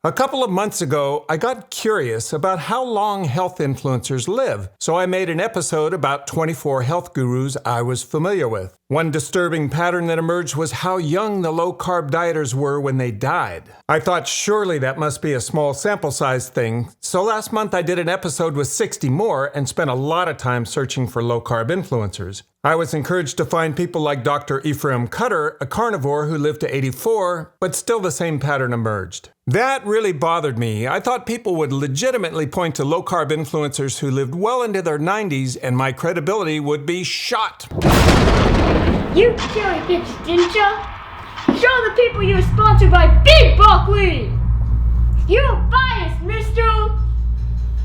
A couple of months ago, I got curious about how long health influencers live, so I made an episode about 24 health gurus I was familiar with. One disturbing pattern that emerged was how young the low-carb dieters were when they died. I thought surely that must be a small sample size thing, so last month I did an episode with 60 more and spent a lot of time searching for low-carb influencers. I was encouraged to find people like Dr. Ephraim Cutter, a carnivore who lived to 84, but still the same pattern emerged. That really bothered me. I thought people would legitimately point to low-carb influencers who lived well into their 90s and my credibility would be shot. You silly bitch, didn't ya? Show the people you were sponsored by Big Volklin! You're biased, mister!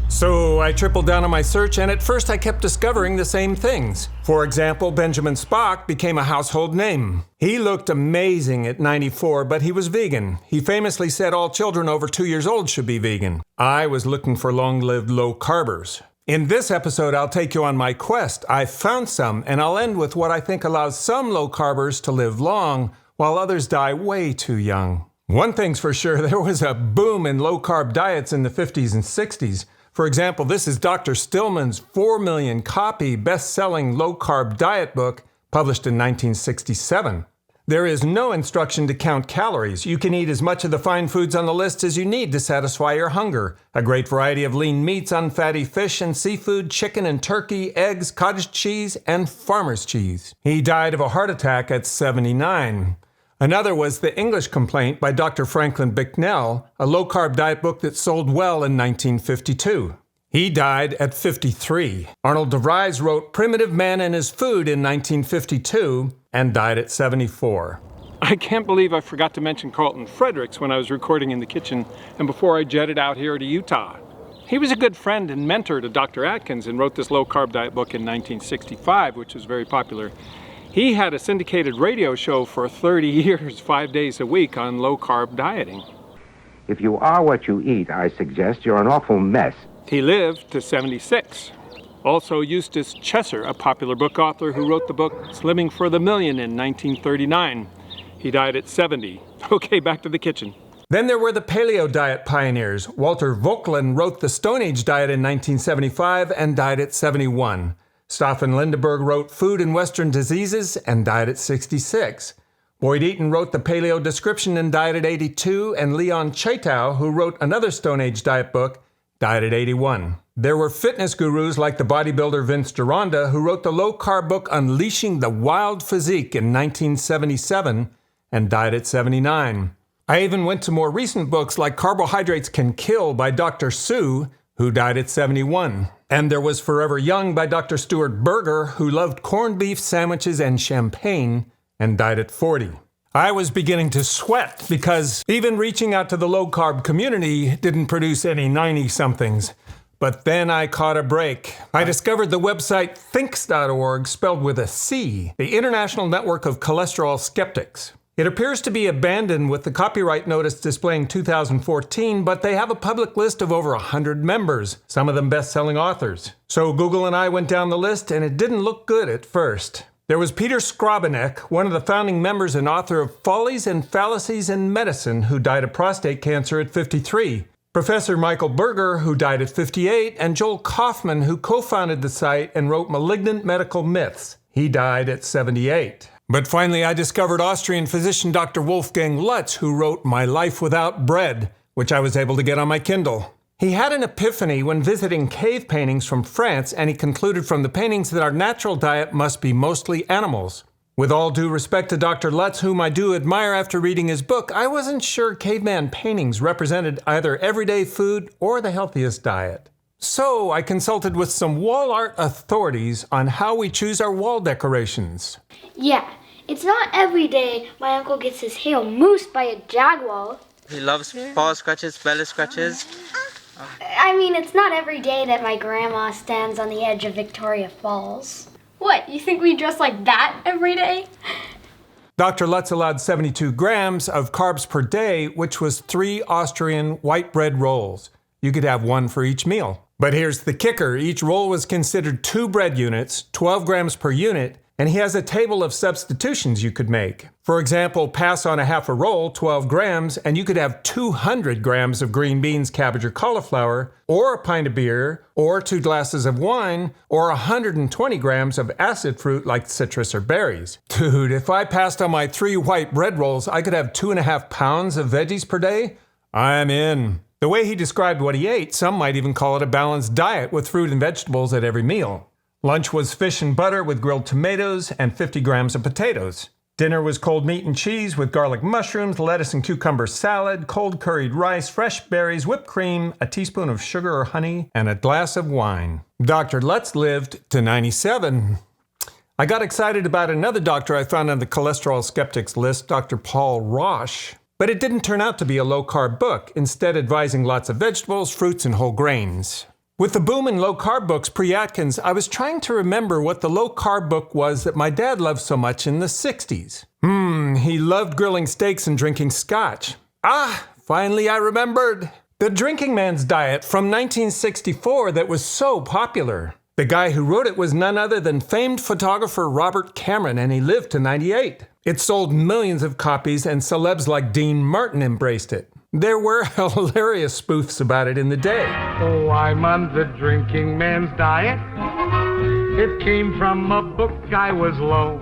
So I tripled down on my search, and at first I kept discovering the same things. For example, Benjamin Spock became a household name. He looked amazing at 94, but he was vegan. He famously said all children over 2 years old should be vegan. I was looking for long-lived low-carbers. In this episode, I'll take you on my quest. I found some, and I'll end with what I think allows some low-carbers to live long, while others die way too young. One thing's for sure, there was a boom in low-carb diets in the 50s and 60s. For example, this is Dr. Stillman's 4 million copy best-selling low-carb diet book published in 1967. There is no instruction to count calories. You can eat as much of the fine foods on the list as you need to satisfy your hunger. A great variety of lean meats, unfatty fish and seafood, chicken and turkey, eggs, cottage cheese, and farmer's cheese. He died of a heart attack at 79. Another was The English Complaint by Dr. Franklin Bicknell, a low-carb diet book that sold well in 1952. He died at 53. Arnold DeVries wrote Primitive Man and His Food in 1952 and died at 74. I can't believe I forgot to mention Carlton Fredericks when I was recording in the kitchen and before I jetted out here to Utah. He was a good friend and mentor to Dr. Atkins and wrote this low-carb diet book in 1965, which was very popular. He had a syndicated radio show for 30 years, 5 days a week on low-carb dieting. If you are what you eat, I suggest you're an awful mess. He lived to 76. Also, Eustace Chesser, a popular book author who wrote the book Slimming for the Million in 1939. He died at 70. Okay, back to the kitchen. Then there were the paleo diet pioneers. Walter Volklin wrote the Stone Age diet in 1975 and died at 71. Staffan Lindeberg wrote Food and Western Diseases and died at 66. Boyd Eaton wrote the Paleo Description and died at 82, and Leon Chaitow, who wrote another Stone Age diet book, died at 81. There were fitness gurus like the bodybuilder Vince Gironda, who wrote the low-carb book Unleashing the Wild Physique in 1977 and died at 79. I even went to more recent books like Carbohydrates Can Kill by Dr. Sue, who died at 71. And there was Forever Young by Dr. Stuart Berger, who loved corned beef sandwiches and champagne and died at 40. I was beginning to sweat because even reaching out to the low-carb community didn't produce any 90-somethings. But then I caught a break. I discovered the website thinks.org, spelled with a C, the International Network of Cholesterol Skeptics. It appears to be abandoned with the copyright notice displaying 2014, but they have a public list of over 100 members, some of them best-selling authors. So Google and I went down the list, and it didn't look good at first. There was Peter Skrabanek, one of the founding members and author of Follies and Fallacies in Medicine, who died of prostate cancer at 53. Professor Michael Berger, who died at 58, and Joel Kaufman, who co-founded the site and wrote Malignant Medical Myths. He died at 78. But finally, I discovered Austrian physician Dr. Wolfgang Lutz, who wrote My Life Without Bread, which I was able to get on my Kindle. He had an epiphany when visiting cave paintings from France, and he concluded from the paintings that our natural diet must be mostly animals. With all due respect to Dr. Lutz, whom I do admire after reading his book, I wasn't sure caveman paintings represented either everyday food or the healthiest diet. So I consulted with some wall art authorities on how we choose our wall decorations. Yeah, it's not every day my uncle gets his hail moosed by a jaguar. He loves paw scratches, belly scratches. I mean, it's not every day that my grandma stands on the edge of Victoria Falls. What, you think we dress like that every day? Dr. Lutz allowed 72 grams of carbs per day, which was 3 Austrian white bread rolls. You could have one for each meal. But here's the kicker. Each roll was considered 2 bread units, 12 grams per unit, And he has a table of substitutions you could make. For example, pass on a half a roll, 12 grams, and you could have 200 grams of green beans, cabbage, or cauliflower, or a pint of beer, or 2 glasses of wine, or 120 grams of acid fruit like citrus or berries. Dude, if I passed on my 3 white bread rolls, I could have 2.5 pounds of veggies per day? I'm in. The way he described what he ate, some might even call it a balanced diet with fruit and vegetables at every meal. Lunch was fish and butter with grilled tomatoes and 50 grams of potatoes. Dinner was cold meat and cheese with garlic mushrooms, lettuce and cucumber salad, cold curried rice, fresh berries, whipped cream, a teaspoon of sugar or honey, and a glass of wine. Dr. Lutz lived to 97. I got excited about another doctor I found on the cholesterol skeptics list, Dr. Paul Roche. But it didn't turn out to be a low-carb book, instead advising lots of vegetables, fruits, and whole grains. With the boom in low-carb books pre-Atkins, I was trying to remember what the low-carb book was that my dad loved so much in the 60s. He loved grilling steaks and drinking scotch. Finally I remembered. The Drinking Man's Diet from 1964 that was so popular. The guy who wrote it was none other than famed photographer Robert Cameron, and he lived to 98. It sold millions of copies, and celebs like Dean Martin embraced it. There were hilarious spoofs about it in the day. Oh, I'm on the drinking man's diet. It came from a book I was low.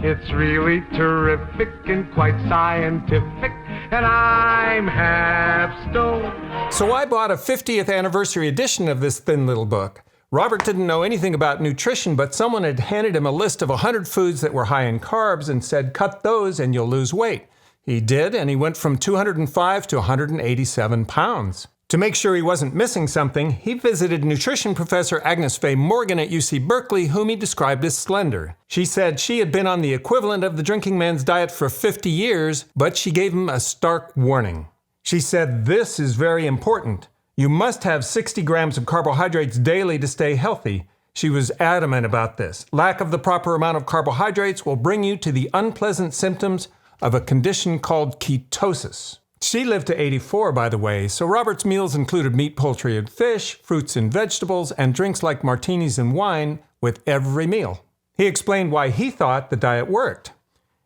It's really terrific and quite scientific, and I'm half stoned. So I bought a 50th anniversary edition of this thin little book. Robert didn't know anything about nutrition, but someone had handed him a list of 100 foods that were high in carbs and said, cut those and you'll lose weight. He did, and he went from 205 to 187 pounds. To make sure he wasn't missing something, he visited nutrition professor Agnes Faye Morgan at UC Berkeley, whom he described as slender. She said she had been on the equivalent of the Drinking Man's Diet for 50 years, but she gave him a stark warning. She said, this is very important. You must have 60 grams of carbohydrates daily to stay healthy. She was adamant about this. Lack of the proper amount of carbohydrates will bring you to the unpleasant symptoms of a condition called ketosis. She lived to 84, by the way, so Robert's meals included meat, poultry, and fish, fruits and vegetables, and drinks like martinis and wine with every meal. He explained why he thought the diet worked.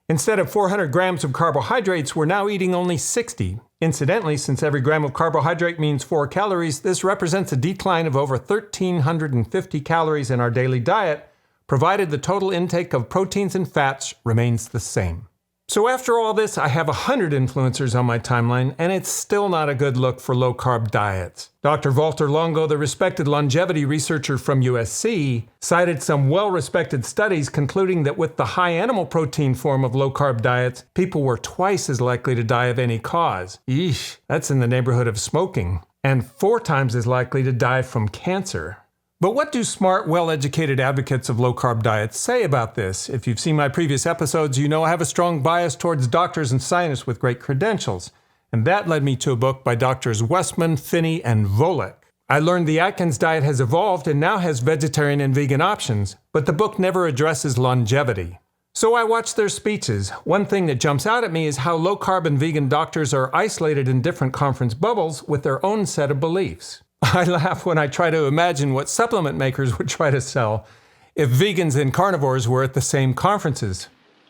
Instead of 400 grams of carbohydrates, we're now eating only 60. Incidentally, since every gram of carbohydrate means 4 calories, this represents a decline of over 1,350 calories in our daily diet, provided the total intake of proteins and fats remains the same. So after all this, I have 100 influencers on my timeline, and it's still not a good look for low-carb diets. Dr. Walter Longo, the respected longevity researcher from USC, cited some well-respected studies concluding that with the high animal protein form of low-carb diets, people were twice as likely to die of any cause. Eesh, that's in the neighborhood of smoking. And 4 times as likely to die from cancer. But what do smart, well-educated advocates of low-carb diets say about this? If you've seen my previous episodes, you know I have a strong bias towards doctors and scientists with great credentials. And that led me to a book by Drs. Westman, Finney, and Volek. I learned the Atkins diet has evolved and now has vegetarian and vegan options, but the book never addresses longevity. So I watched their speeches. One thing that jumps out at me is how low-carb and vegan doctors are isolated in different conference bubbles with their own set of beliefs. I laugh when I try to imagine what supplement makers would try to sell if vegans and carnivores were at the same conferences.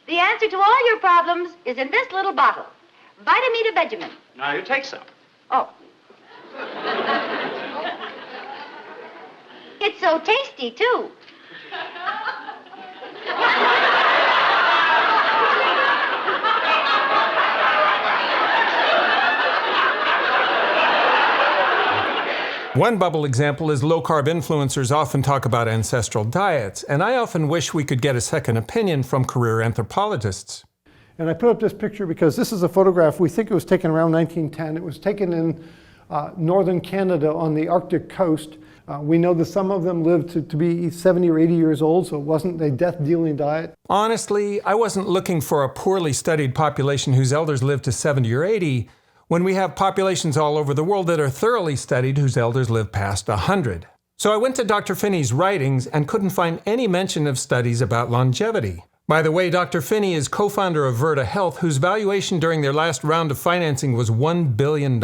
The answer to all your problems is in this little bottle. Vitamita Benjamin. Now you take some. Oh. It's so tasty, too. One bubble example is low-carb influencers often talk about ancestral diets, and I often wish we could get a second opinion from career anthropologists. And I put up this picture because this is a photograph. We think it was taken around 1910. It was taken in northern Canada on the Arctic coast. We know that some of them lived to be 70 or 80 years old, so it wasn't a death-dealing diet. Honestly, I wasn't looking for a poorly studied population whose elders lived to 70 or 80, when we have populations all over the world that are thoroughly studied whose elders live past 100. So I went to Dr. Finney's writings and couldn't find any mention of studies about longevity. By the way, Dr. Finney is co-founder of Virta Health, whose valuation during their last round of financing was $1 billion.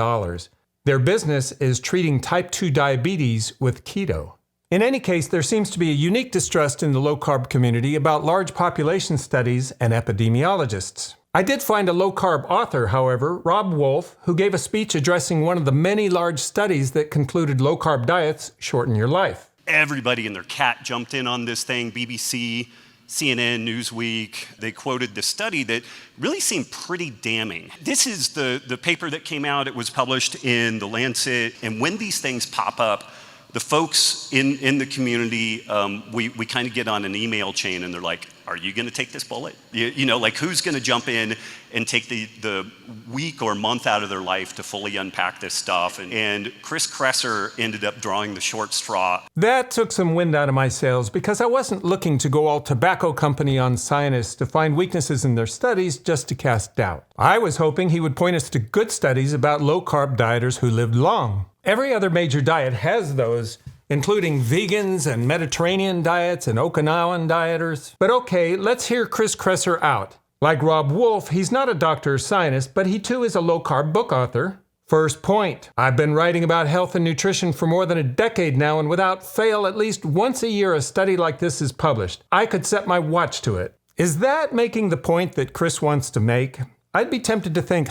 Their business is treating type 2 diabetes with keto. In any case, there seems to be a unique distrust in the low-carb community about large population studies and epidemiologists. I did find a low-carb author, however, Rob Wolf, who gave a speech addressing one of the many large studies that concluded low-carb diets shorten your life. Everybody and their cat jumped in on this thing, BBC, CNN, Newsweek. They quoted this study that really seemed pretty damning. This is the paper that came out. It was published in The Lancet. And when these things pop up, the folks in the community, we kind of get on an email chain and they're like, are you going to take this bullet? You know, like who's going to jump in and take the week or month out of their life to fully unpack this stuff? And Chris Kresser ended up drawing the short straw. That took some wind out of my sails because I wasn't looking to go all tobacco company on scientists to find weaknesses in their studies just to cast doubt. I was hoping he would point us to good studies about low-carb dieters who lived long. Every other major diet has those, including vegans and Mediterranean diets and Okinawan dieters. But okay, let's hear Chris Kresser out. Like Rob Wolf, he's not a doctor or scientist, but he too is a low-carb book author. First point, I've been writing about health and nutrition for more than a decade now, and without fail, at least once a year a study like this is published. I could set my watch to it. Is that making the point that Chris wants to make? I'd be tempted to think,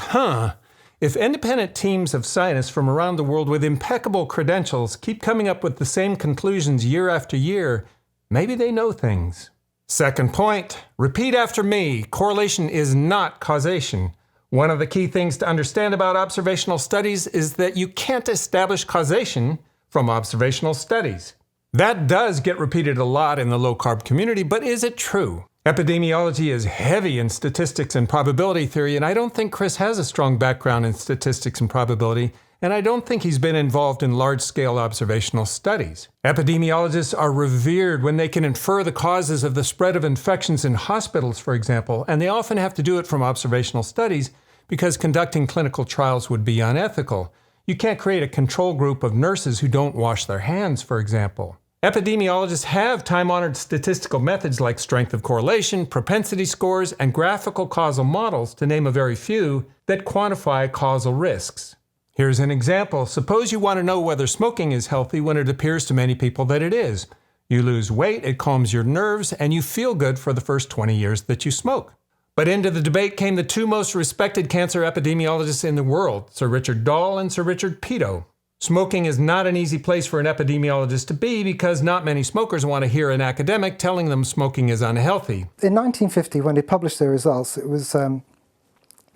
if independent teams of scientists from around the world with impeccable credentials keep coming up with the same conclusions year after year, maybe they know things. Second point, repeat after me, correlation is not causation. One of the key things to understand about observational studies is that you can't establish causation from observational studies. That does get repeated a lot in the low-carb community, but is it true? Epidemiology is heavy in statistics and probability theory, and I don't think Chris has a strong background in statistics and probability, and I don't think he's been involved in large-scale observational studies. Epidemiologists are revered when they can infer the causes of the spread of infections in hospitals, for example, and they often have to do it from observational studies because conducting clinical trials would be unethical. You can't create a control group of nurses who don't wash their hands, for example. Epidemiologists have time-honored statistical methods like strength of correlation, propensity scores, and graphical causal models, to name a very few, that quantify causal risks. Here's an example. Suppose you want to know whether smoking is healthy when it appears to many people that it is. You lose weight, it calms your nerves, and you feel good for the first 20 years that you smoke. But into the debate came the two most respected cancer epidemiologists in the world, Sir Richard Dahl and Sir Richard Peto. Smoking is not an easy place for an epidemiologist to be because not many smokers want to hear an academic telling them smoking is unhealthy. In 1950, when they published their results, it was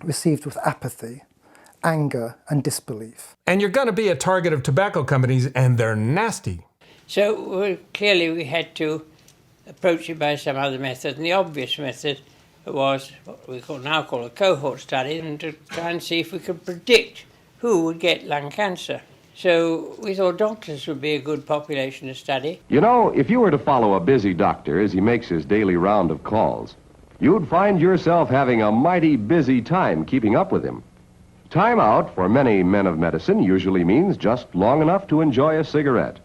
received with apathy, anger, and disbelief. And you're going to be a target of tobacco companies, and they're nasty. So clearly we had to approach it by some other method, and the obvious method was what we now call a cohort study, and to try and see if we could predict who would get lung cancer. So we thought doctors would be a good population to study. You know, if you were to follow a busy doctor as he makes his daily round of calls, you'd find yourself having a mighty busy time keeping up with him. Time out for many men of medicine usually means just long enough to enjoy a cigarette.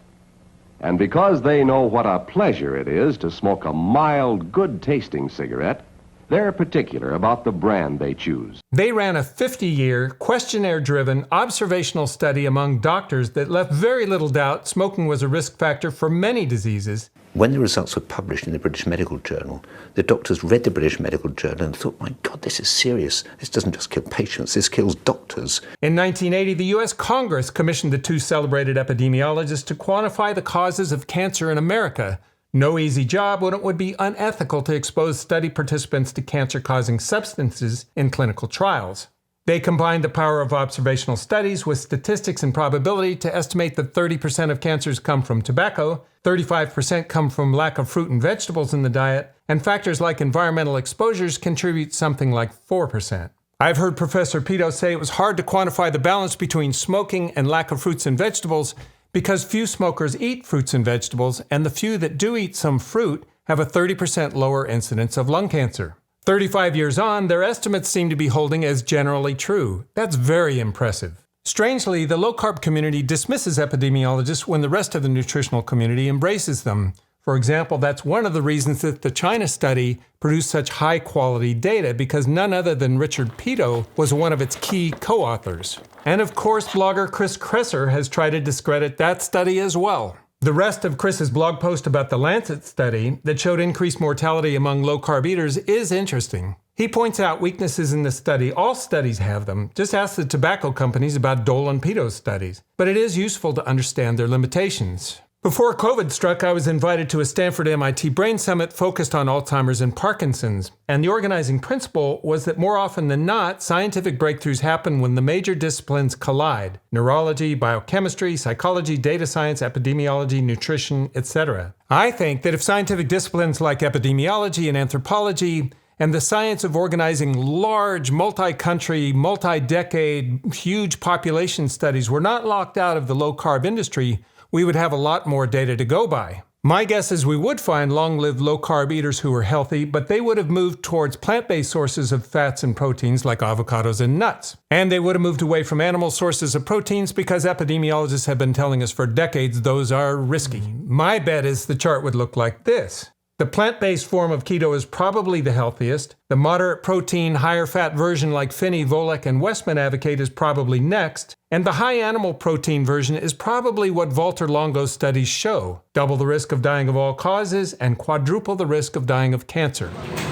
And because they know what a pleasure it is to smoke a mild, good-tasting cigarette, they're particular about the brand they choose. They ran a 50-year, questionnaire-driven, observational study among doctors that left very little doubt smoking was a risk factor for many diseases. When the results were published in the British Medical Journal, the doctors read the British Medical Journal and thought, my God, this is serious. This doesn't just kill patients, this kills doctors. In 1980, the U.S. Congress commissioned the two celebrated epidemiologists to quantify the causes of cancer in America. No easy job when it would be unethical to expose study participants to cancer-causing substances in clinical trials. They combined the power of observational studies with statistics and probability to estimate that 30% of cancers come from tobacco, 35% come from lack of fruit and vegetables in the diet, and factors like environmental exposures contribute something like 4%. I've heard Professor Peto say it was hard to quantify the balance between smoking and lack of fruits and vegetables because few smokers eat fruits and vegetables, and the few that do eat some fruit have a 30% lower incidence of lung cancer. 35 years on, their estimates seem to be holding as generally true. That's very impressive. Strangely, the low-carb community dismisses epidemiologists when the rest of the nutritional community embraces them. For example, that's one of the reasons that the China study produced such high-quality data, because none other than Richard Peto was one of its key co-authors. And of course, blogger Chris Kresser has tried to discredit that study as well. The rest of Chris's blog post about the Lancet study that showed increased mortality among low-carb eaters is interesting. He points out weaknesses in the study. All studies have them. Just ask the tobacco companies about Dole and Peto's studies. But it is useful to understand their limitations. Before COVID struck, I was invited to a Stanford-MIT Brain Summit focused on Alzheimer's and Parkinson's. And the organizing principle was that more often than not, scientific breakthroughs happen when the major disciplines collide: neurology, biochemistry, psychology, data science, epidemiology, nutrition, etc. I think that if scientific disciplines like epidemiology and anthropology and the science of organizing large, multi-country, multi-decade, huge population studies were not locked out of the low-carb industry, we would have a lot more data to go by. My guess is we would find long-lived low-carb eaters who were healthy, but they would have moved towards plant-based sources of fats and proteins like avocados and nuts. And they would have moved away from animal sources of proteins because epidemiologists have been telling us for decades those are risky. My bet is the chart would look like this. The plant-based form of keto is probably the healthiest. The moderate protein, higher fat version like Finney, Volek, and Westman advocate is probably next. And the high animal protein version is probably what Walter Longo's studies show. Double the risk of dying of all causes and quadruple the risk of dying of cancer.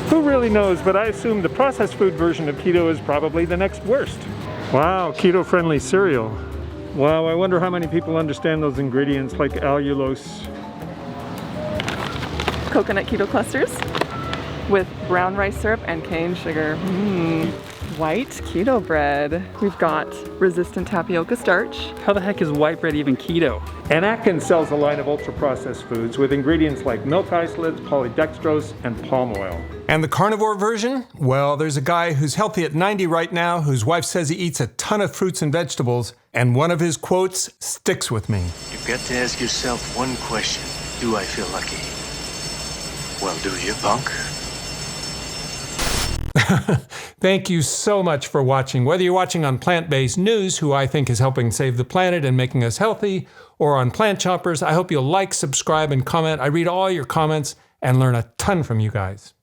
Who really knows, but I assume the processed food version of keto is probably the next worst. Wow, keto-friendly cereal. Wow, I wonder how many people understand those ingredients like allulose. Coconut keto clusters with brown rice syrup and cane sugar. White keto bread. We've got resistant tapioca starch. How the heck is white bread even keto? And Atkins sells a line of ultra-processed foods with ingredients like milk isolates, polydextrose, and palm oil. And the carnivore version? Well, there's a guy who's healthy at 90 right now, whose wife says he eats a ton of fruits and vegetables, and one of his quotes sticks with me. You've got to ask yourself one question. Do I feel lucky? Well, do you, punk? Thank you so much for watching. Whether you're watching on Plant-Based News, who I think is helping save the planet and making us healthy, or on Plant Choppers, I hope you'll like, subscribe, and comment. I read all your comments and learn a ton from you guys.